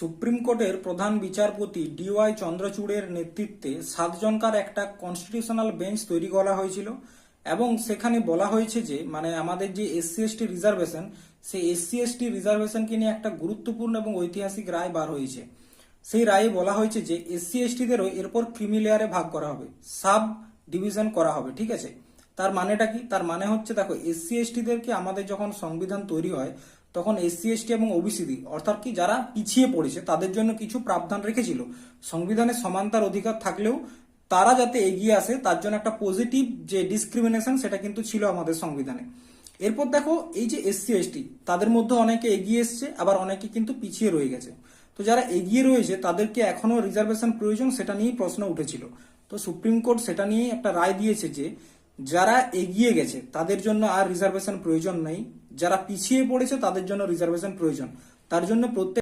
Supreme কোর্টের প্রধান বিচারপতি ডিওয়াই চন্দ্রচূড়ের নেতৃত্বে 7 জনকার একটা কনস্টিটিউশনাল বেঞ্চ তৈরি করা হয়েছিল এবং সেখানে বলা হয়েছে যে আমাদের যে এসসি এসটি রিজার্ভেশন, সেই এসসি এসটি রিজার্ভেশনকে নিয়ে একটা গুরুত্বপূর্ণ এবং ঐতিহাসিক রায় বার হয়েছে। সেই রায়ে বলা হয়েছে যে এসসি এসটিদেরও এরপর ক্রিমি লেয়ারে ভাগ করা হবে, সাব ডিভিশন করা হবে। ঠিক আছে, তার মানেটা কি? তার মানে হচ্ছে, দেখো, এসসি এসটিদেরকে আমাদের যখন সংবিধান তৈরি হয় তখন এসসি এসটি এবং ওবিসি অর্থাৎ কি যারা পিছিয়ে পড়েছে তাদের জন্য কিছু প্রাবধান রেখেছিল। সংবিধানে সমানতার অধিকার থাকলেও তারা যাতে এগিয়ে আসে তার জন্য একটা পজিটিভ যে ডিসক্রিমিনেশন সেটা কিন্তু ছিল আমাদের সংবিধানে। এরপর দেখো, এই যে এসসি এসটি তাদের মধ্যে অনেকে এগিয়ে এসছে, আবার অনেকে কিন্তু পিছিয়ে রয়ে গেছে। তো যারা এগিয়ে রয়েছে তাদেরকে এখনো রিজার্ভেশন প্রয়োজন, সেটা নিয়েই প্রশ্ন উঠেছিল। তো সুপ্রিম কোর্ট সেটা নিয়ে একটা রায় দিয়েছে যে যারা এগিয়ে গেছে তাদের জন্য আর রিজার্ভেশন প্রয়োজন নেই, যারা পিছিয়ে পড়েছে তাদের জন্য রিজার্ভেশন প্রয়োজন। তার জন্য প্রত্যেক